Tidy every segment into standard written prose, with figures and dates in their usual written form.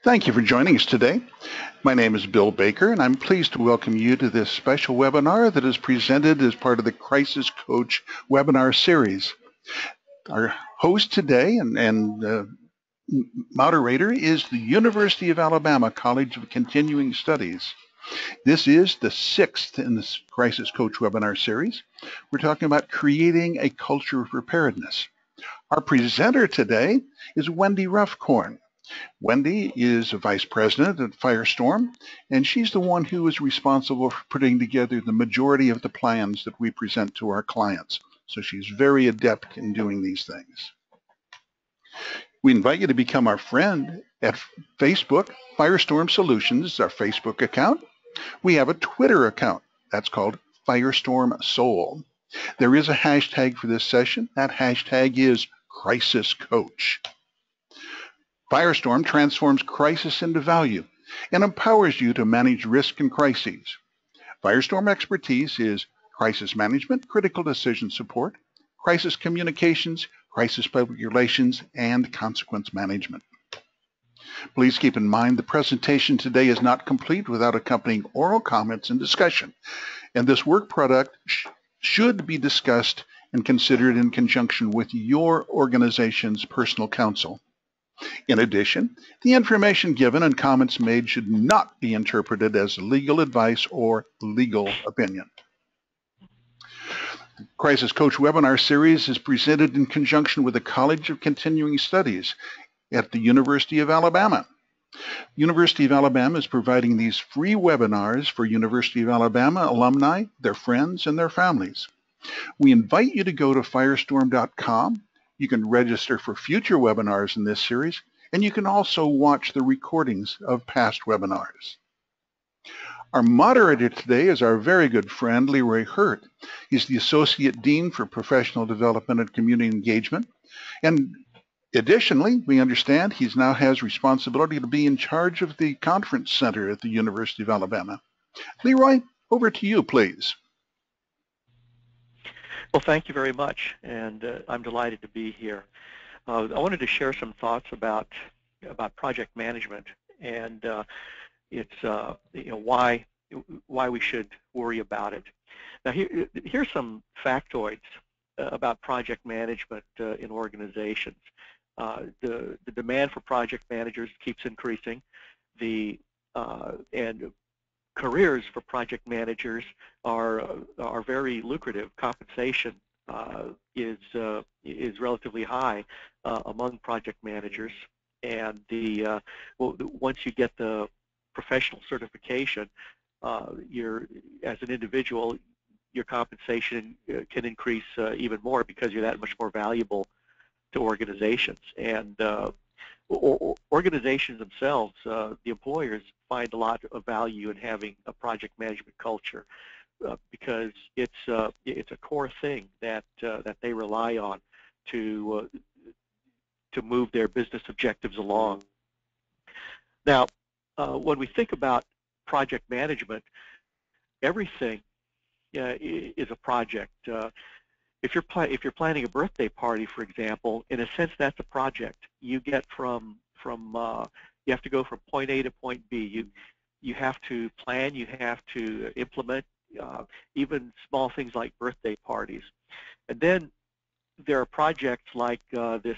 Thank you for joining us today. My name is Bill Baker, and I'm pleased to welcome you to this special webinar that is presented as part of the Crisis Coach webinar series. Our host today and moderator is the University of Alabama College of Continuing Studies. This is the sixth in this Crisis Coach webinar series. We're talking about creating a culture of preparedness. Our presenter today is Wendy Ruffcorn. Wendy is a vice president at Firestorm, and she's the one who is responsible for putting together the majority of the plans that we present to our clients. So she's very adept in doing these things. We invite you to become our friend at Facebook. Firestorm Solutions is our Facebook account. We have a Twitter account. That's called Firestorm Soul. There is a hashtag for this session. That hashtag is Crisis Coach. Firestorm transforms crisis into value and empowers you to manage risk and crises. Firestorm expertise is crisis management, critical decision support, crisis communications, crisis public relations, and consequence management. Please keep in mind the presentation today is not complete without accompanying oral comments and discussion, and this work product should be discussed and considered in conjunction with your organization's personal counsel. In addition, the information given and comments made should not be interpreted as legal advice or legal opinion. The Crisis Coach webinar series is presented in conjunction with the College of Continuing Studies at the University of Alabama. University of Alabama is providing these free webinars for University of Alabama alumni, their friends, and their families. We invite you to go to firestorm.com. You can register for future webinars in this series, and you can also watch the recordings of past webinars. Our moderator today is our very good friend, Leroy Hurt. He's the Associate Dean for Professional Development and Community Engagement. And additionally, we understand he now has responsibility to be in charge of the conference center at the University of Alabama. Leroy, over to you, please. Well, thank you very much, and I'm delighted to be here. I wanted to share some thoughts about project management, and it's why we should worry about it. Now, here's some factoids about project management in organizations. The demand for project managers keeps increasing. And careers for project managers are very lucrative. Compensation is relatively high among project managers, and once you get the professional certification, as an individual, your compensation can increase even more because you're that much more valuable to organizations. And organizations themselves, the employers, find a lot of value in having a project management culture because it's a core thing that they rely on to move their business objectives along. Now, when we think about project management, everything is a project. If you're planning a birthday party, for example, in a sense that's a project. You get you have to go from point A to point B. You have to plan, you have to implement, even small things like birthday parties. And then there are projects like this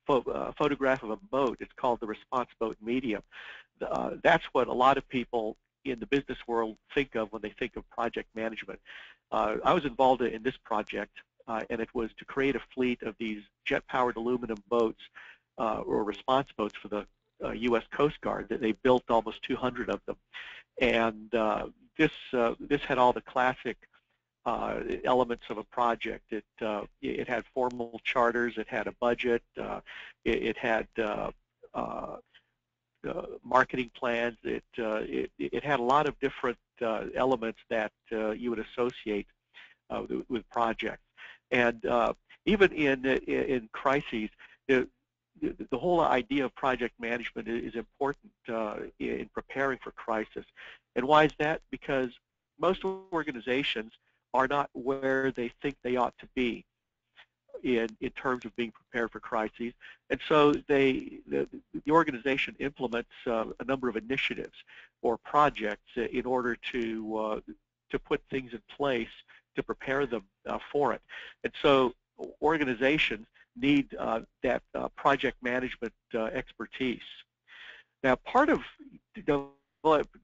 photograph of a boat. It's called the response boat medium. That's what a lot of people in the business world think of when they think of project management. I was involved in this project, and it was to create a fleet of these jet-powered aluminum boats or response boats for the U.S. Coast Guard. They built almost 200 of them, and this had all the classic elements of a project. It had formal charters, it had a budget, it had marketing plans. It had a lot of different elements that you would associate with projects. And even in crises, the whole idea of project management is important in preparing for crisis. And why is that? Because most organizations are not where they think they ought to be. in terms of being prepared for crises. And so the organization implements a number of initiatives or projects in order to put things in place to prepare them for it. And so organizations need that project management expertise. Now, part of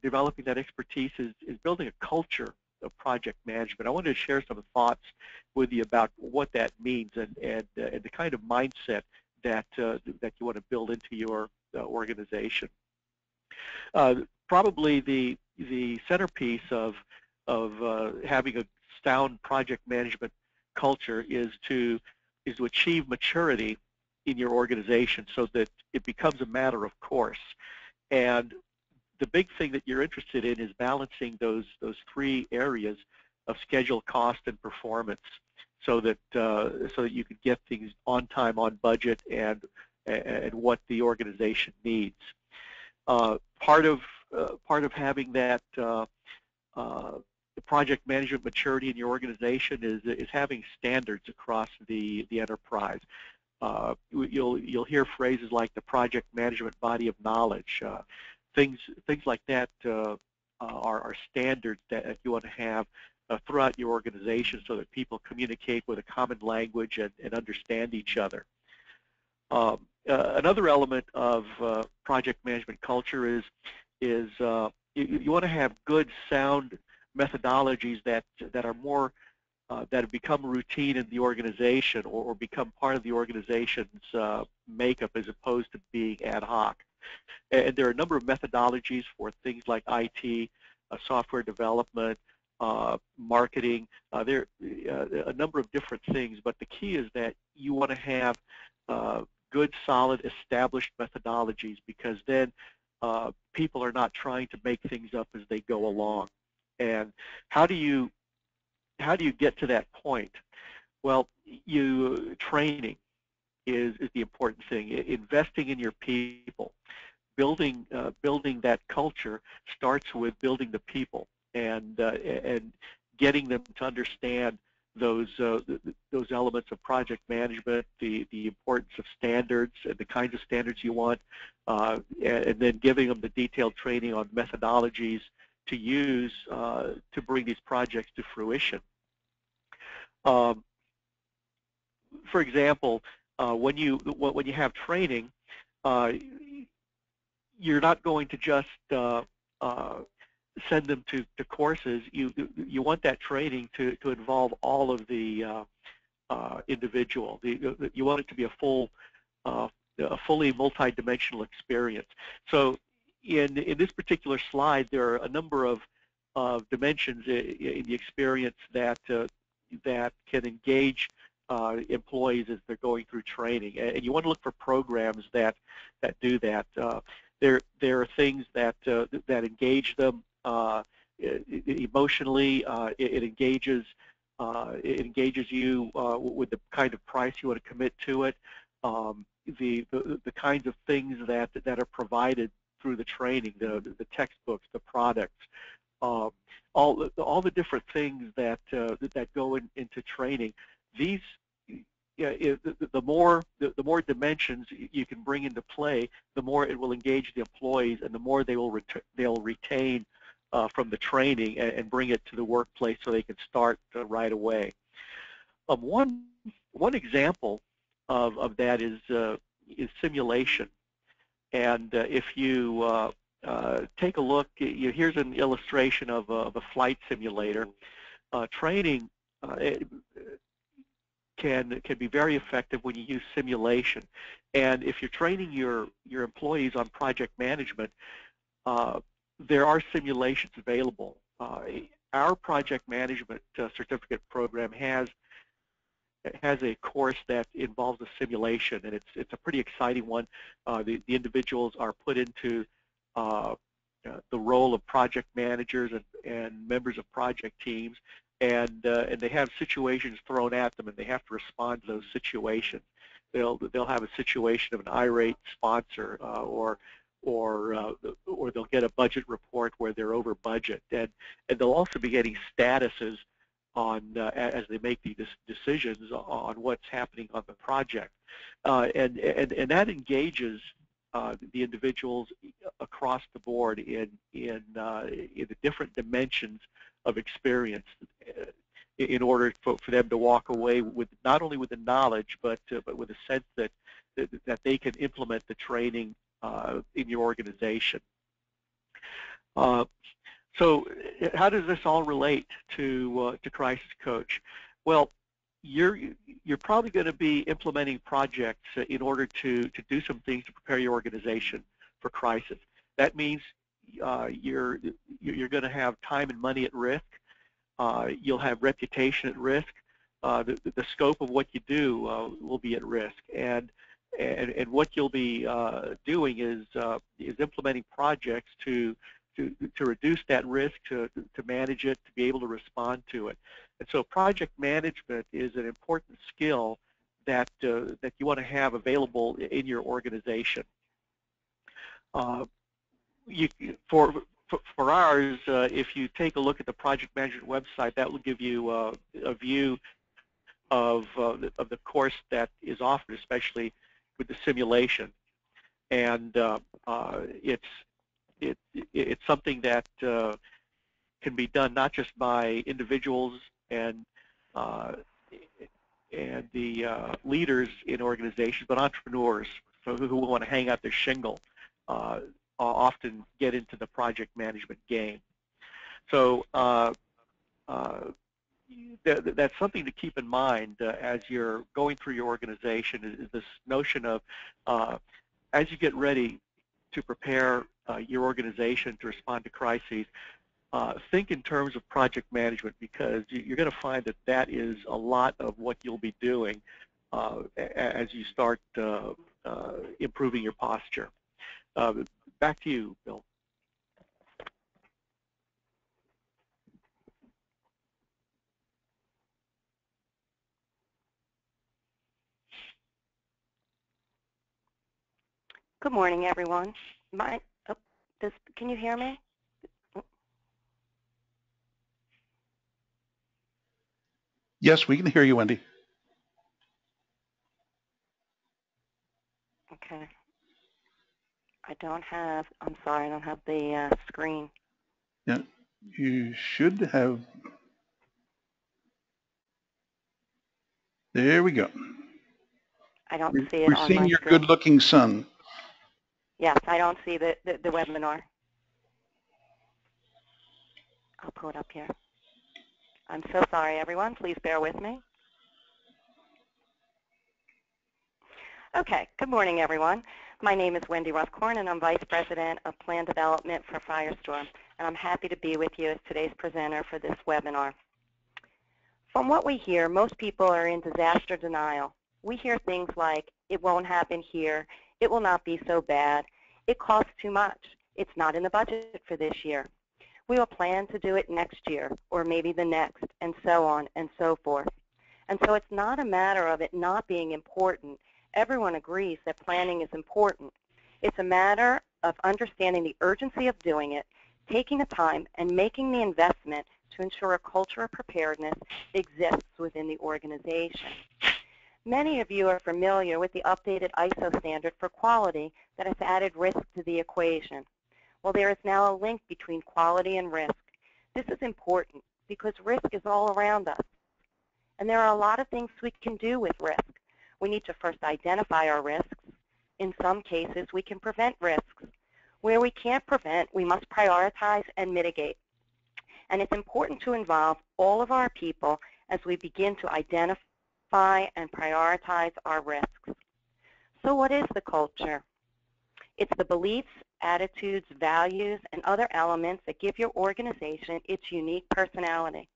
developing that expertise is building a culture of project management. I wanted to share some thoughts with you about what that means and the kind of mindset that that you want to build into your organization. Probably the centerpiece of having a sound project management culture is to achieve maturity in your organization so that it becomes a matter of course. And the big thing that you're interested in is balancing those three areas of schedule, cost, and performance, so that you can get things on time, on budget, and what the organization needs. Part of having that the project management maturity in your organization is having standards across the enterprise. You'll hear phrases like the project management body of knowledge. Things like that are standards that you want to have throughout your organization so that people communicate with a common language and understand each other. Another element of project management culture is you want to have good, sound methodologies that are more that have become routine in the organization or become part of the organization's makeup as opposed to being ad hoc. And there are a number of methodologies for things like IT, software development, marketing. There are a number of different things, but the key is that you want to have good, solid, established methodologies, because then people are not trying to make things up as they go along. And how do you get to that point? Well, training is the important thing. Investing in your people, building that culture starts with building the people and getting them to understand those elements of project management, the importance of standards and the kinds of standards you want, and then giving them the detailed training on methodologies to use to bring these projects to fruition. For example, when you have training, you're not going to just send them to courses. You want that training to involve all of the individual. You want it to be a fully multi-dimensional experience. So in this particular slide, there are a number of dimensions in the experience that can engage employees as they're going through training, and you want to look for programs that do that. There are things that engage them emotionally. It engages you with the kind of price you want to commit to it. The kinds of things that are provided through the training, the textbooks, the products, all the different things that go into training. These, the more dimensions you can bring into play, the more it will engage the employees, and the more they'll retain from the training and bring it to the workplace so they can start right away. One example of that is simulation. And if you take a look, here's an illustration of a flight simulator. Training can be very effective when you use simulation. And if you're training your employees on project management, there are simulations available. Our project management certificate program has a course that involves a simulation, and it's a pretty exciting one. The individuals are put into the role of project managers and members of project teams, and they have situations thrown at them, and they have to respond to those situations. They'll have a situation of an irate sponsor, or they'll get a budget report where they're over budget, and they'll also be getting statuses as they make these decisions on what's happening on the project, and that engages the individuals across the board in the different dimensions of experience, in order for them to walk away with not only with the knowledge, but with a sense that they can implement the training in your organization. So how does this all relate to Crisis Coach? Well, you're probably going to be implementing projects in order to do some things to prepare your organization for crisis. That means you're going to have time and money at risk. You'll have reputation at risk. The scope of what you do will be at risk, and what you'll be doing is implementing projects to reduce that risk, to manage it, to be able to respond to it. And so project management is an important skill that you want to have available in your organization. For ours, if you take a look at the project management website, that will give you a view of the course that is offered, especially with the simulation. And it's something that can be done not just by individuals and the leaders in organizations, but entrepreneurs who want to hang out their shingle often get into the project management game. So that's something to keep in mind as you're going through your organization, is this notion of as you get ready to prepare your organization to respond to crises, think in terms of project management, because you're going to find that that is a lot of what you'll be doing as you start improving your posture. Back to you, Bill. Good morning, everyone. Can you hear me? Yes, we can hear you, Wendy. Okay. I'm sorry, I don't have the screen. Yeah, you should have. There we go. I don't see it We're on seeing my your screen. good-looking son. Yes, I don't see the webinar. I'll pull it up here. I'm so sorry, everyone. Please bear with me. Okay, good morning, everyone. My name is Wendy Ruthcorn, and I'm Vice President of Plan Development for Firestorm, and I'm happy to be with you as today's presenter for this webinar. From what we hear, most people are in disaster denial. We hear things like, it won't happen here, it will not be so bad, it costs too much, it's not in the budget for this year, we will plan to do it next year, or maybe the next, and so on and so forth. And so it's not a matter of it not being important. Everyone agrees that planning is important. It's a matter of understanding the urgency of doing it, taking the time, and making the investment to ensure a culture of preparedness exists within the organization. Many of you are familiar with the updated ISO standard for quality that has added risk to the equation. Well, there is now a link between quality and risk. This is important because risk is all around us. And there are a lot of things we can do with risk. We need to first identify our risks. In some cases, we can prevent risks. Where we can't prevent, we must prioritize and mitigate. And it's important to involve all of our people as we begin to identify and prioritize our risks. So what is the culture? It's the beliefs, attitudes, values, and other elements that give your organization its unique personality.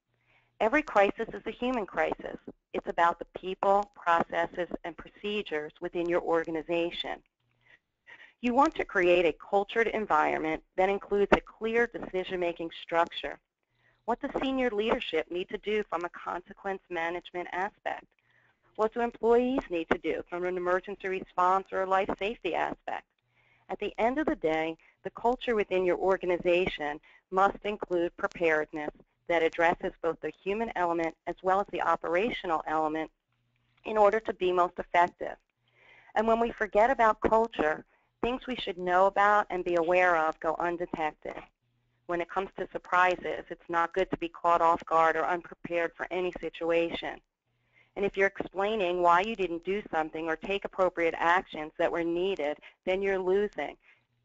Every crisis is a human crisis. It's about the people, processes, and procedures within your organization. You want to create a cultured environment that includes a clear decision-making structure. What does senior leadership need to do from a consequence management aspect? What do employees need to do from an emergency response or a life safety aspect? At the end of the day, the culture within your organization must include preparedness, that addresses both the human element as well as the operational element in order to be most effective. And when we forget about culture, things we should know about and be aware of go undetected. When it comes to surprises, it's not good to be caught off guard or unprepared for any situation. And if you're explaining why you didn't do something or take appropriate actions that were needed, then you're losing.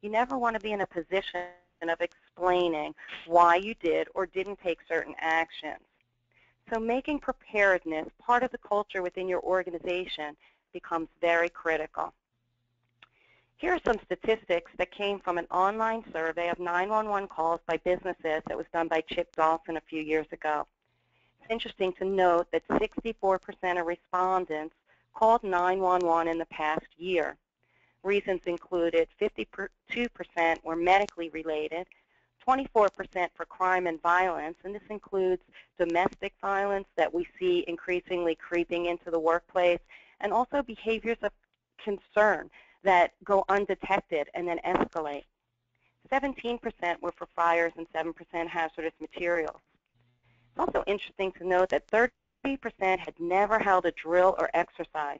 You never want to be in a position of explaining why you did or didn't take certain actions. So making preparedness part of the culture within your organization becomes very critical. Here are some statistics that came from an online survey of 911 calls by businesses that was done by Chip Dawson a few years ago. It's interesting to note that 64% of respondents called 911 in the past year. Reasons included 52% were medically related, 24% for crime and violence, and this includes domestic violence that we see increasingly creeping into the workplace, and also behaviors of concern that go undetected and then escalate. 17% were for fires and 7% hazardous materials. It's also interesting to note that 30% had never held a drill or exercise,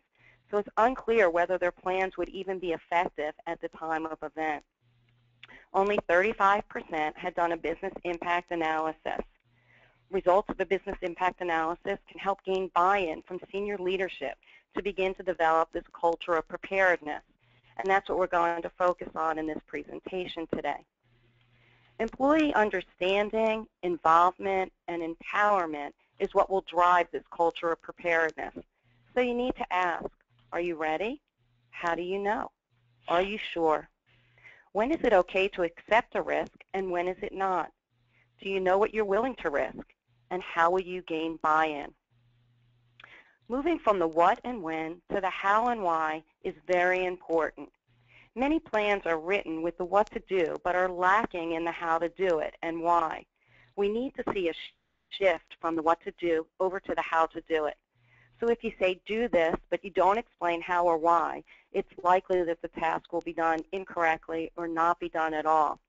so it's unclear whether their plans would even be effective at the time of event. Only 35% had done a business impact analysis. Results of a business impact analysis can help gain buy-in from senior leadership to begin to develop this culture of preparedness, and that's what we're going to focus on in this presentation today. Employee understanding, involvement, and empowerment is what will drive this culture of preparedness. So you need to ask, are you ready? How do you know? Are you sure? When is it okay to accept a risk, and when is it not? Do you know what you're willing to risk, and how will you gain buy-in? Moving from the what and when to the how and why is very important. Many plans are written with the what to do, but are lacking in the how to do it and why. We need to see a shift from the what to do over to the how to do it. So if you say do this, but you don't explain how or why, it's likely that the task will be done incorrectly or not be done at all.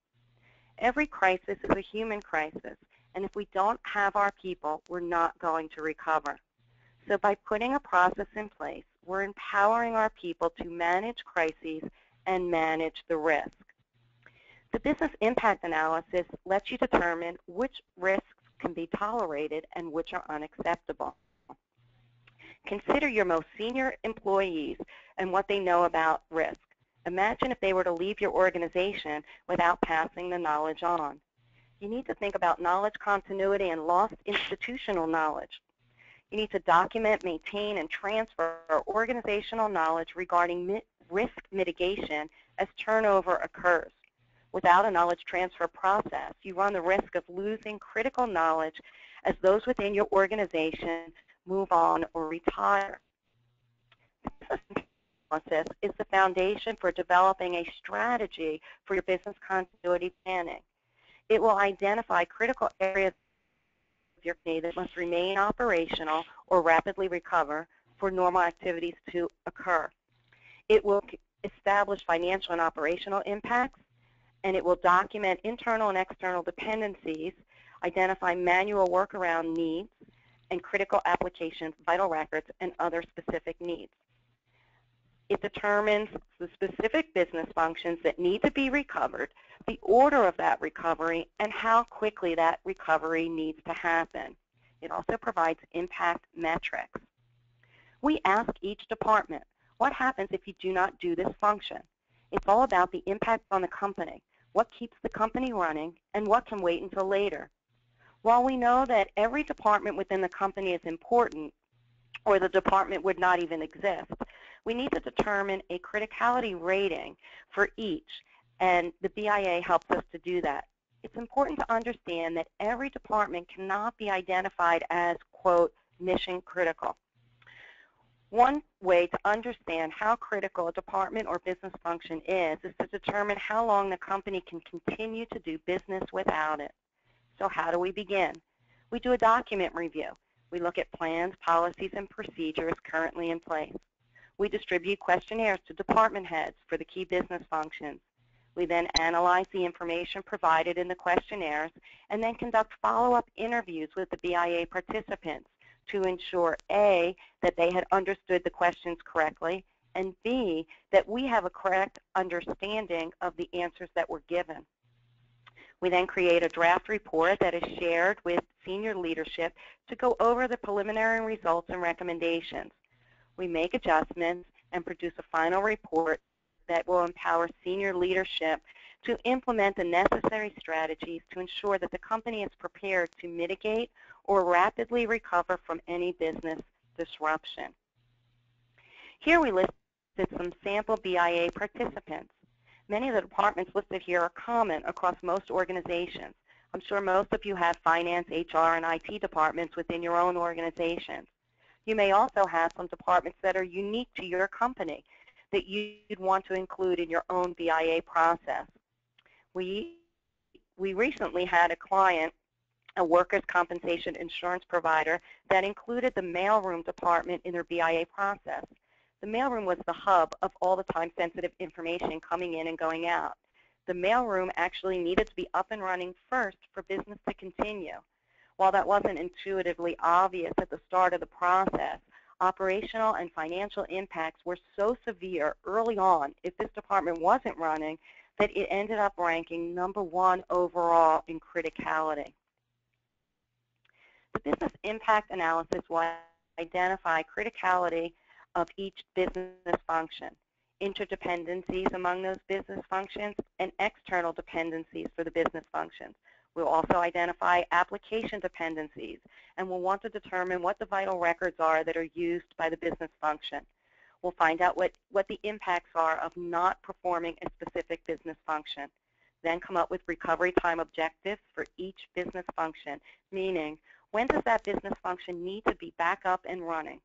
Every crisis is a human crisis, and if we don't have our people, we're not going to recover. So by putting a process in place, we're empowering our people to manage crises and manage the risk. The business impact analysis lets you determine which risks can be tolerated and which are unacceptable. Consider your most senior employees and what they know about risk. Imagine if they were to leave your organization without passing the knowledge on. You need to think about knowledge continuity and lost institutional knowledge. You need to document, maintain, and transfer organizational knowledge regarding risk mitigation as turnover occurs. Without a knowledge transfer process, you run the risk of losing critical knowledge as those within your organization move on or retire. This analysis is the foundation for developing a strategy for your business continuity planning. It will identify critical areas of your company that must remain operational or rapidly recover for normal activities to occur. It will establish financial and operational impacts, and it will document internal and external dependencies, identify manual workaround needs, and critical applications, vital records, and other specific needs. It determines the specific business functions that need to be recovered, the order of that recovery, and how quickly that recovery needs to happen. It also provides impact metrics. We ask each department, what happens if you do not do this function? It's all about the impact on the company, what keeps the company running, and what can wait until later. While we know that every department within the company is important, or the department would not even exist, we need to determine a criticality rating for each, and the BIA helps us to do that. It's important to understand that every department cannot be identified as, quote, mission critical. One way to understand how critical a department or business function is to determine how long the company can continue to do business without it. So how do we begin? We do a document review. We look at plans, policies, and procedures currently in place. We distribute questionnaires to department heads for the key business functions. We then analyze the information provided in the questionnaires and then conduct follow-up interviews with the BIA participants to ensure, A, that they had understood the questions correctly, and B, that we have a correct understanding of the answers that were given. We then create a draft report that is shared with senior leadership to go over the preliminary results and recommendations. We make adjustments and produce a final report that will empower senior leadership to implement the necessary strategies to ensure that the company is prepared to mitigate or rapidly recover from any business disruption. Here we listed some sample BIA participants. Many of the departments listed here are common across most organizations. I'm sure most of you have finance, HR, and IT departments within your own organizations. You may also have some departments that are unique to your company that you'd want to include in your own BIA process. We recently had a client, a workers' compensation insurance provider, that included the mailroom department in their BIA process. The mailroom was the hub of all the time-sensitive information coming in and going out. The mailroom actually needed to be up and running first for business to continue. While that wasn't intuitively obvious at the start of the process, operational and financial impacts were so severe early on if this department wasn't running that it ended up ranking #1 overall in criticality. The business impact analysis will identify criticality of each business function, interdependencies among those business functions, and external dependencies for the business functions. We'll also identify application dependencies, and we'll want to determine what the vital records are that are used by the business function. We'll find out what the impacts are of not performing a specific business function. Then come up with recovery time objectives for each business function, meaning when does that business function need to be back up and running?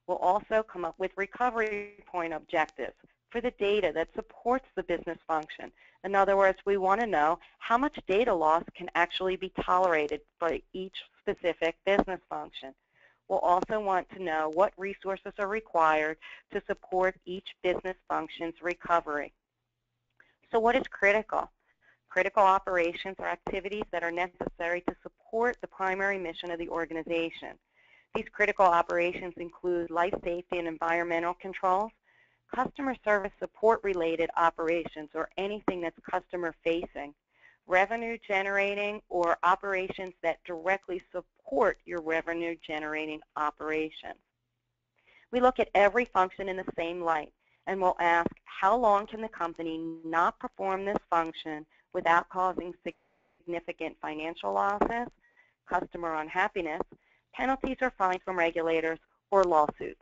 We'll also come up with recovery point objectives for the data that supports the business function. In other words, we want to know how much data loss can actually be tolerated by each specific business function. We'll also want to know what resources are required to support each business function's recovery. So what is critical? Critical operations are activities that are necessary to support the primary mission of the organization. These critical operations include life safety and environmental controls, customer service support-related operations, or anything that's customer-facing, revenue-generating, or operations that directly support your revenue-generating operations. We look at every function in the same light, and we'll ask, how long can the company not perform this function without causing significant financial losses, customer unhappiness, penalties or fines from regulators, or lawsuits?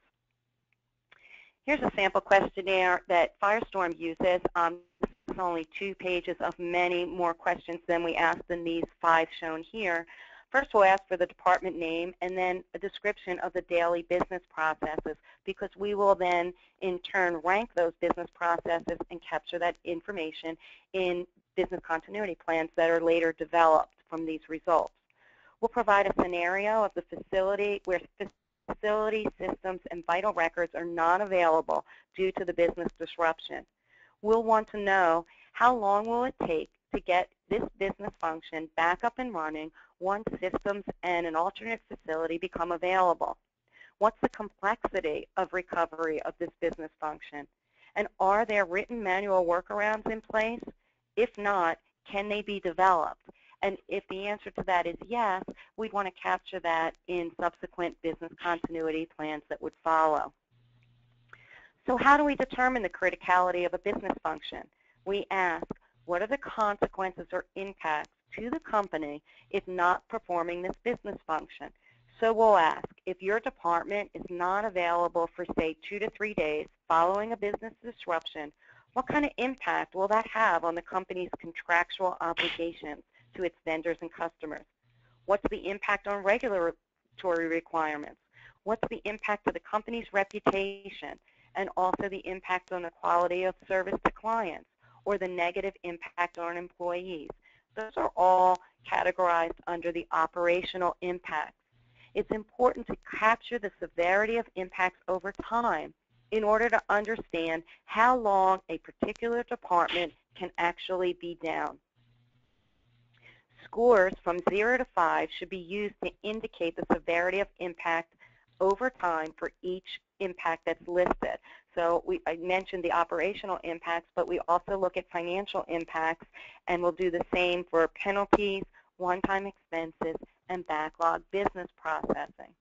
Here's a sample questionnaire that Firestorm uses. It's only 2 pages of many more questions than we asked in these 5 shown here. First, we'll ask for the department name and then a description of the daily business processes, because we will then, in turn, rank those business processes and capture that information in business continuity plans that are later developed from these results. We'll provide a scenario of the facility where facility systems and vital records are not available due to the business disruption. We'll want to know how long will it take to get this business function back up and running once systems and an alternate facility become available. What's the complexity of recovery of this business function? And are there written manual workarounds in place? If not, can they be developed? And if the answer to that is yes, we'd want to capture that in subsequent business continuity plans that would follow. So how do we determine the criticality of a business function? We ask, what are the consequences or impacts to the company if not performing this business function? So we'll ask, if your department is not available for, say, 2 to 3 days following a business disruption, what kind of impact will that have on the company's contractual obligations to its vendors and customers? What's the impact on regulatory requirements? What's the impact of the company's reputation, and also the impact on the quality of service to clients, or the negative impact on employees? Those are all categorized under the operational impacts. It's important to capture the severity of impacts over time in order to understand how long a particular department can actually be down. Scores from 0 to 5 should be used to indicate the severity of impact over time for each impact that's listed. So I mentioned the operational impacts, but we also look at financial impacts, and we'll do the same for penalties, one-time expenses, and backlog business processing.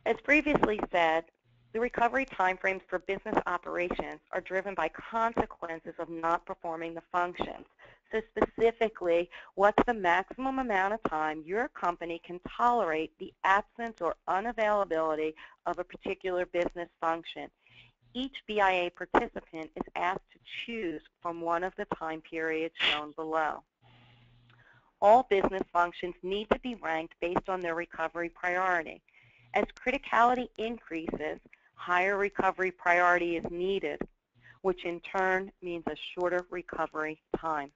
As previously said, the recovery timeframes for business operations are driven by consequences of not performing the functions. So specifically, what's the maximum amount of time your company can tolerate the absence or unavailability of a particular business function? Each BIA participant is asked to choose from one of the time periods shown below. All business functions need to be ranked based on their recovery priority. As criticality increases, higher recovery priority is needed, which in turn means a shorter recovery time.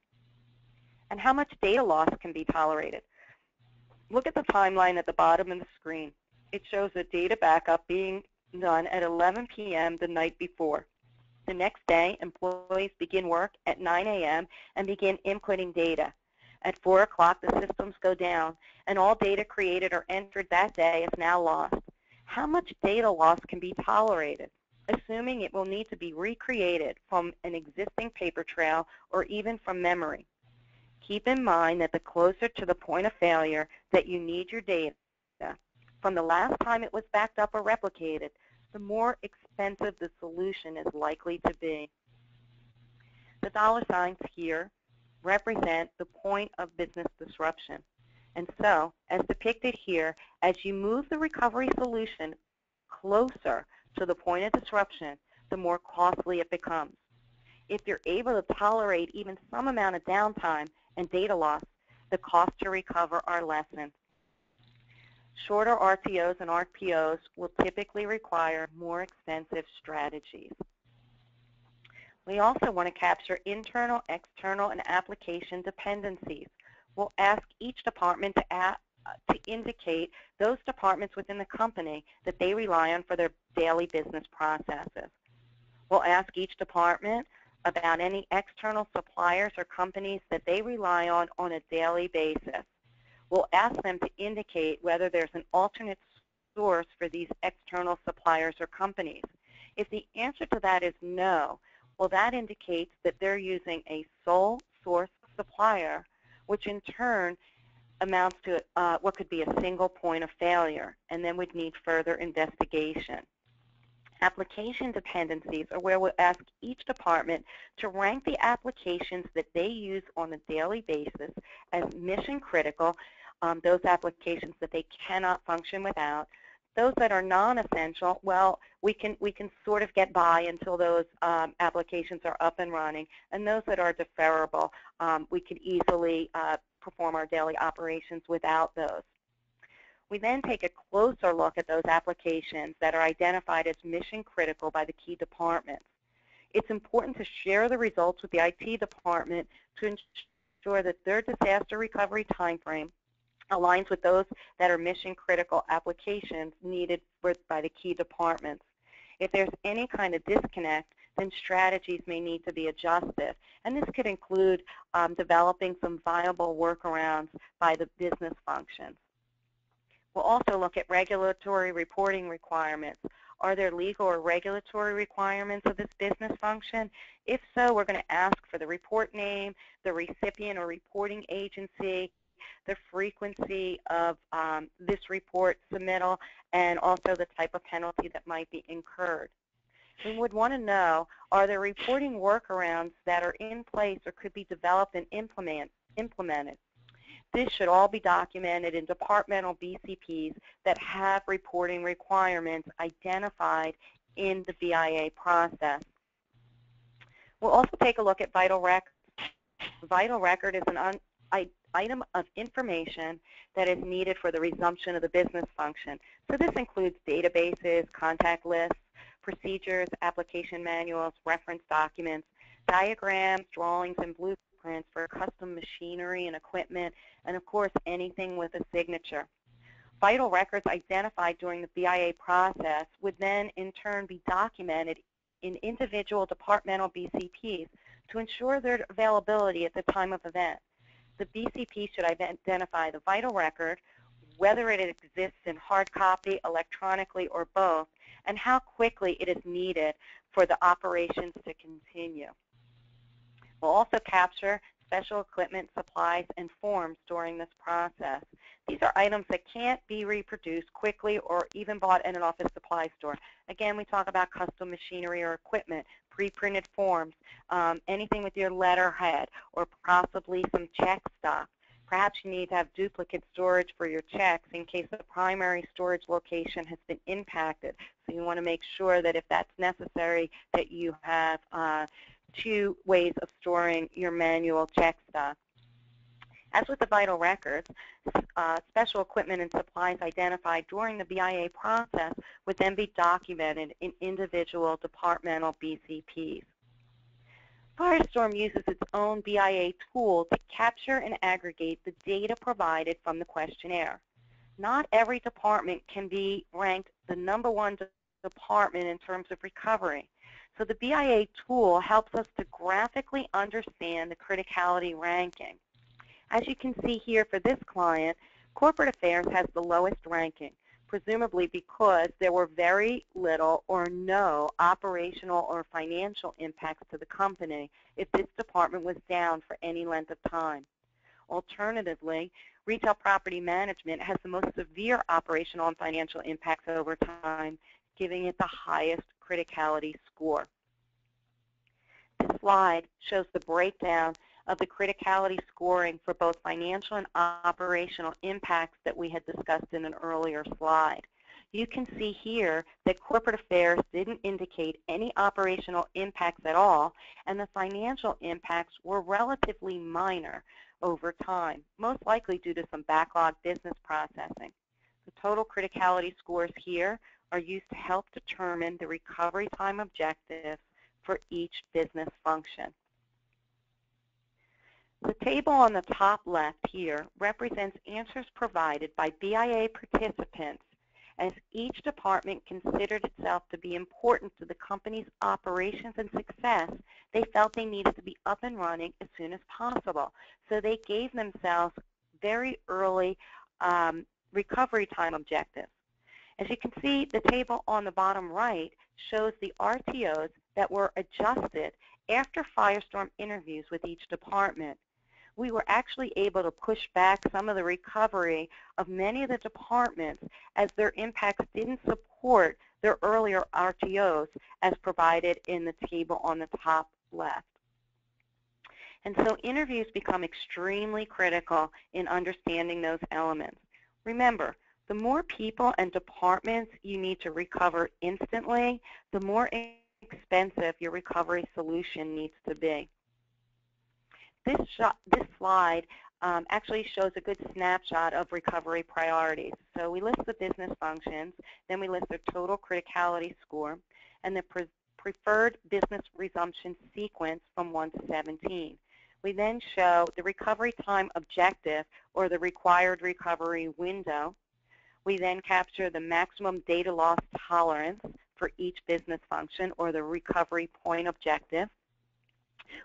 And how much data loss can be tolerated? Look at the timeline at the bottom of the screen. It shows a data backup being done at 11 p.m. the night before. The next day, employees begin work at 9 a.m. and begin inputting data. At 4 o'clock, the systems go down, and all data created or entered that day is now lost. How much data loss can be tolerated, assuming it will need to be recreated from an existing paper trail or even from memory? Keep in mind that the closer to the point of failure that you need your data, from the last time it was backed up or replicated, the more expensive the solution is likely to be. The dollar signs here represent the point of business disruption. And so, as depicted here, as you move the recovery solution closer to the point of disruption, the more costly it becomes. If you're able to tolerate even some amount of downtime and data loss, the cost to recover are lessened. Shorter RTOs and RPOs will typically require more expensive strategies. We also want to capture internal, external, and application dependencies. We'll ask each department to indicate those departments within the company that they rely on for their daily business processes. We'll ask each department about any external suppliers or companies that they rely on a daily basis. We'll ask them to indicate whether there's an alternate source for these external suppliers or companies. If the answer to that is no, well, that indicates that they're using a sole source supplier, which in turn amounts to what could be a single point of failure, and then would need further investigation. Application dependencies are where we'll ask each department to rank the applications that they use on a daily basis as mission critical, those applications that they cannot function without. Those that are non-essential, well, we can sort of get by until those applications are up and running. And those that are deferrable, we could easily perform our daily operations without those. We then take a closer look at those applications that are identified as mission critical by the key departments. It's important to share the results with the IT department to ensure that their disaster recovery timeframe aligns with those that are mission critical applications needed by the key departments. If there's any kind of disconnect, then strategies may need to be adjusted. And this could include developing some viable workarounds by the business functions. We'll also look at regulatory reporting requirements. Are there legal or regulatory requirements of this business function? If so, we're going to ask for the report name, the recipient or reporting agency, the frequency of this report submittal, and also the type of penalty that might be incurred. We would want to know, are there reporting workarounds that are in place or could be developed and implemented? This should all be documented in departmental BCPs that have reporting requirements identified in the BIA process. We'll also take a look at vital records. Vital record is an item of information that is needed for the resumption of the business function. So this includes databases, contact lists, procedures, application manuals, reference documents, diagrams, drawings, and blueprints for custom machinery and equipment, and of course anything with a signature. Vital records identified during the BIA process would then in turn be documented in individual departmental BCPs to ensure their availability at the time of event. The BCP should identify the vital record, whether it exists in hard copy, electronically, or both, and how quickly it is needed for the operations to continue. We'll also capture special equipment, supplies, and forms during this process. These are items that can't be reproduced quickly or even bought in an office supply store. Again, we talk about custom machinery or equipment, pre-printed forms, anything with your letterhead, or possibly some check stock. Perhaps you need to have duplicate storage for your checks in case the primary storage location has been impacted. So you want to make sure that if that's necessary, that you have 2 ways of storing your manual check stock. As with the vital records, special equipment and supplies identified during the BIA process would then be documented in individual departmental BCPs. Firestorm uses its own BIA tool to capture and aggregate the data provided from the questionnaire. Not every department can be ranked the #1 department in terms of recovery. So the BIA tool helps us to graphically understand the criticality ranking. As you can see here for this client, corporate affairs has the lowest ranking, presumably because there were very little or no operational or financial impacts to the company if this department was down for any length of time. Alternatively, retail property management has the most severe operational and financial impacts over time, giving it the highest criticality score. This slide shows the breakdown of the criticality scoring for both financial and operational impacts that we had discussed in an earlier slide. You can see here that corporate affairs didn't indicate any operational impacts at all, and the financial impacts were relatively minor over time, most likely due to some backlog business processing. The total criticality scores here are used to help determine the recovery time objectives for each business function. The table on the top left here represents answers provided by BIA participants as each department considered itself to be important to the company's operations and success. They felt they needed to be up and running as soon as possible. So they gave themselves very early recovery time objectives. As you can see, the table on the bottom right shows the RTOs that were adjusted after Firestorm interviews with each department. We were actually able to push back some of the recovery of many of the departments as their impacts didn't support their earlier RTOs as provided in the table on the top left. And so interviews become extremely critical in understanding those elements. Remember, the more people and departments you need to recover instantly, the more expensive your recovery solution needs to be. This slide actually shows a good snapshot of recovery priorities. So we list the business functions, then we list their total criticality score, and the preferred business resumption sequence from 1 to 17. We then show the recovery time objective, or the required recovery window. We then capture the maximum data loss tolerance for each business function, or the recovery point objective.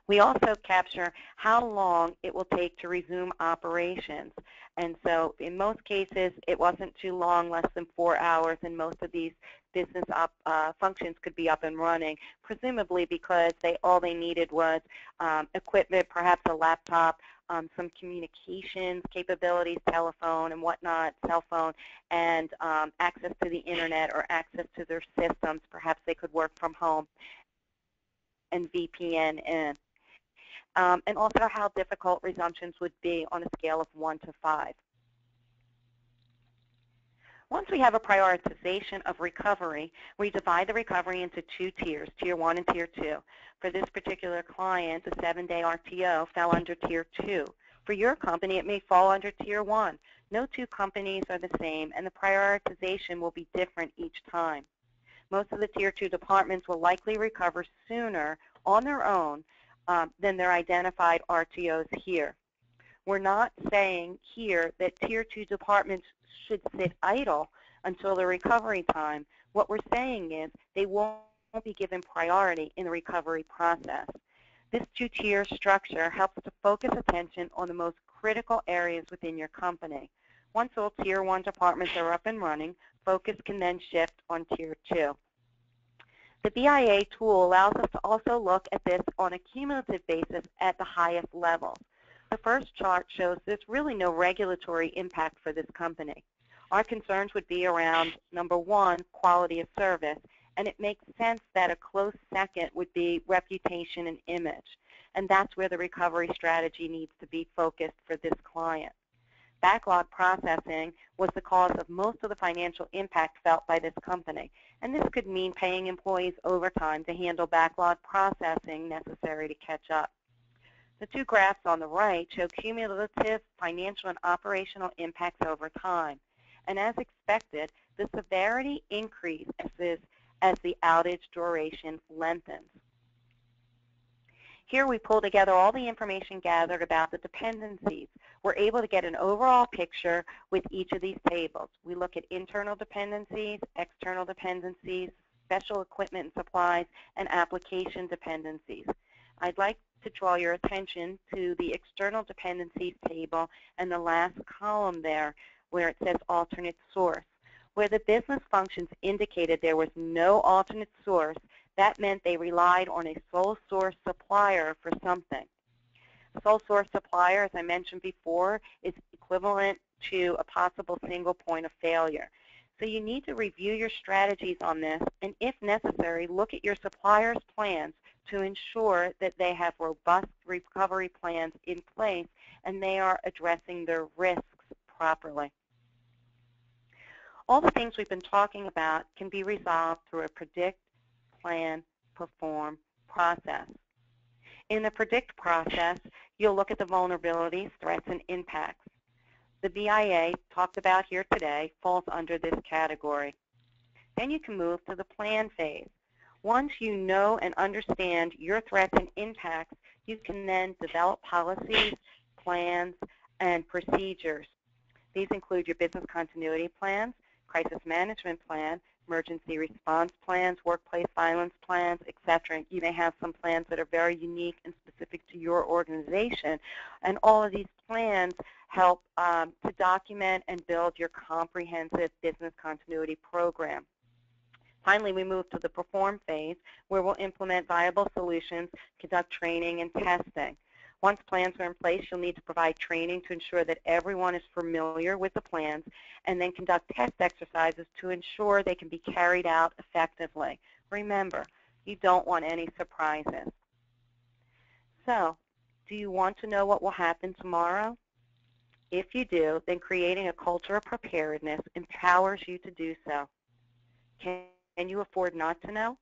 We also capture how long it will take to resume operations. And so in most cases, it wasn't too long, less than 4 hours, and most of these business functions could be up and running, presumably because all they needed was equipment, perhaps a laptop, some communications capabilities, telephone and whatnot, cell phone, and access to the internet or access to their systems. Perhaps they could work from home and VPN in. And also how difficult resumptions would be on a scale of 1 to 5. Once we have a prioritization of recovery, we divide the recovery into 2 tiers, Tier 1 and Tier 2. For this particular client, the 7-day RTO fell under Tier 2. For your company, it may fall under Tier 1. No 2 companies are the same, and the prioritization will be different each time. Most of the Tier 2 departments will likely recover sooner on their own than their identified RTOs here. We're not saying here that Tier 2 departments should sit idle until the recovery time. What we're saying is they won't be given priority in the recovery process. This two-tier structure helps to focus attention on the most critical areas within your company. Once all Tier 1 departments are up and running, focus can then shift on Tier 2. The BIA tool allows us to also look at this on a cumulative basis at the highest levels. The first chart shows there's really no regulatory impact for this company. Our concerns would be around, number one, quality of service, and it makes sense that a close second would be reputation and image. And that's where the recovery strategy needs to be focused for this client. Backlog processing was the cause of most of the financial impact felt by this company. And this could mean paying employees overtime to handle backlog processing necessary to catch up. The two graphs on the right show cumulative financial and operational impacts over time. And as expected, the severity increases as the outage duration lengthens. Here we pull together all the information gathered about the dependencies. We're able to get an overall picture with each of these tables. We look at internal dependencies, external dependencies, special equipment and supplies, and application dependencies. I'd like to draw your attention to the external dependencies table and the last column there where it says alternate source. Where the business functions indicated there was no alternate source, that meant they relied on a sole source supplier for something. A sole source supplier, as I mentioned before, is equivalent to a possible single point of failure. So you need to review your strategies on this, and if necessary, look at your supplier's plans to ensure that they have robust recovery plans in place and they are addressing their risks properly. All the things we've been talking about can be resolved through a predict, plan, perform process. In the predict process, you'll look at the vulnerabilities, threats, and impacts. The BIA, talked about here today, falls under this category. Then you can move to the plan phase. Once you know and understand your threats and impacts, you can then develop policies, plans, and procedures. These include your business continuity plans, crisis management plan, emergency response plans, workplace violence plans, etc. You may have some plans that are very unique and specific to your organization. And all of these plans help to document and build your comprehensive business continuity program. Finally, we move to the perform phase, where we'll implement viable solutions, conduct training and testing. Once plans are in place, you'll need to provide training to ensure that everyone is familiar with the plans, and then conduct test exercises to ensure they can be carried out effectively. Remember, you don't want any surprises. So, do you want to know what will happen tomorrow? If you do, then creating a culture of preparedness empowers you to do so. Can you afford not to know?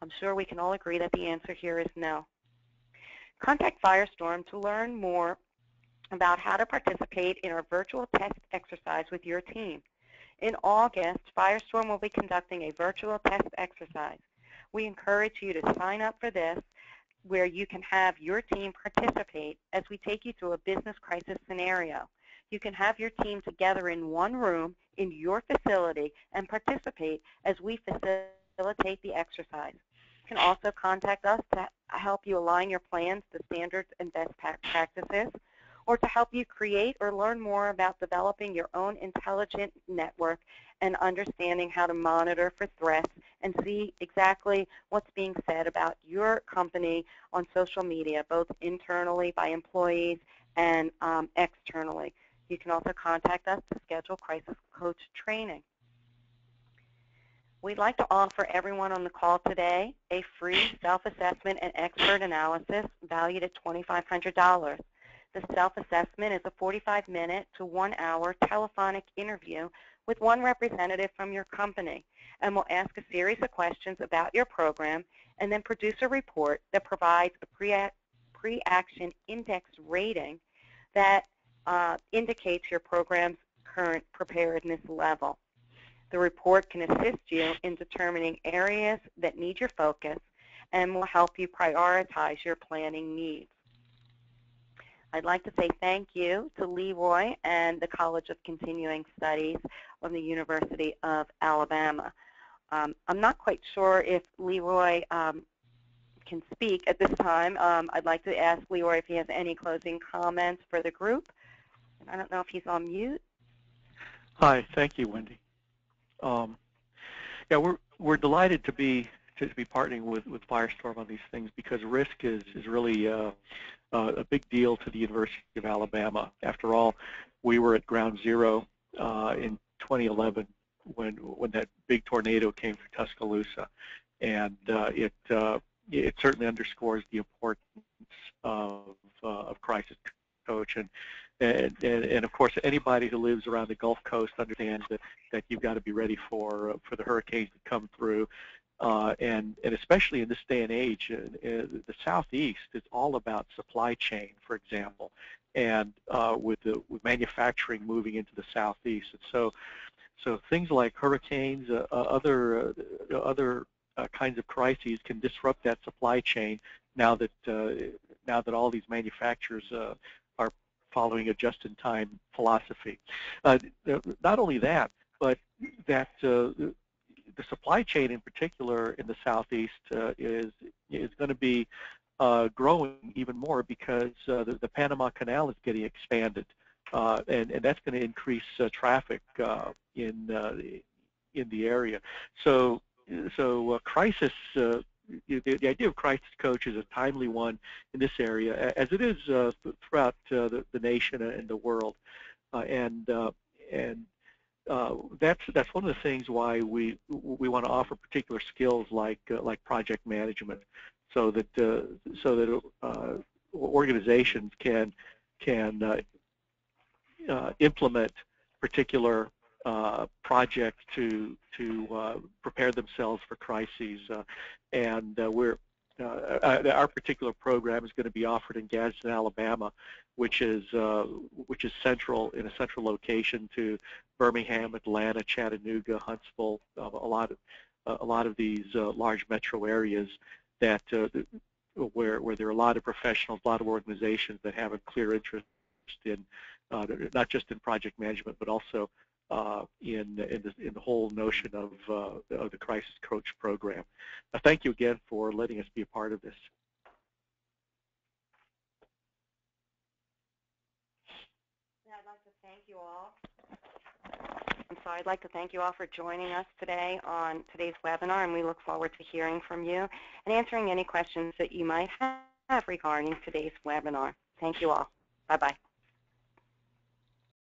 I'm sure we can all agree that the answer here is no. Contact Firestorm to learn more about how to participate in our virtual test exercise with your team. In August, Firestorm will be conducting a virtual test exercise. We encourage you to sign up for this, where you can have your team participate as we take you through a business crisis scenario. You can have your team together in one room in your facility and participate as we facilitate the exercise. You can also contact us to help you align your plans to standards and best practices, or to help you create or learn more about developing your own intelligent network and understanding how to monitor for threats and see exactly what's being said about your company on social media, both internally by employees and externally. You can also contact us to schedule crisis coach training. We'd like to offer everyone on the call today a free self-assessment and expert analysis valued at $2,500. The self-assessment is a 45-minute to 1-hour telephonic interview with one representative from your company, and will ask a series of questions about your program and then produce a report that provides a pre-action index rating that indicates your program's current preparedness level. The report can assist you in determining areas that need your focus and will help you prioritize your planning needs. I'd like to say thank you to Leroy and the College of Continuing Studies of the University of Alabama. I'm not quite sure if Leroy can speak at this time. I'd like to ask Leroy if he has any closing comments for the group. And I don't know if he's on mute. Hi, thank you, Wendy. Yeah, we're delighted to be partnering with Firestorm on these things, because risk is really a big deal to the University of Alabama. After all, we were at ground zero in 2011 when that big tornado came through Tuscaloosa, and it certainly underscores the importance of crisis coach. And of course, anybody who lives around the Gulf Coast understands that you've got to be ready for the hurricanes that come through, and especially in this day and age, the Southeast is all about supply chain, for example, and with manufacturing moving into the Southeast, and so things like hurricanes, other kinds of crises can disrupt that supply chain now that all these manufacturers are following a just-in-time philosophy. Not only that, but that the supply chain in particular in the Southeast is going to be growing even more, because the Panama Canal is getting expanded, and that's going to increase traffic in the area. So crisis. The idea of crisis coach is a timely one in this area, as it is throughout the nation and the world, and that's one of the things why we want to offer particular skills like project management, so that organizations can implement particular projects to prepare themselves for crises, and our particular program is going to be offered in Gadsden, Alabama, which is central, in a central location to Birmingham, Atlanta, Chattanooga, Huntsville, a lot of these large metro areas that where there are a lot of professionals, a lot of organizations that have a clear interest in not just in project management, but also in the whole notion of the Crisis Coach program. Thank you again for letting us be a part of this. Yeah, I'd like to thank you all. I'd like to thank you all for joining us today on today's webinar, and we look forward to hearing from you and answering any questions that you might have regarding today's webinar. Thank you all. Bye-bye.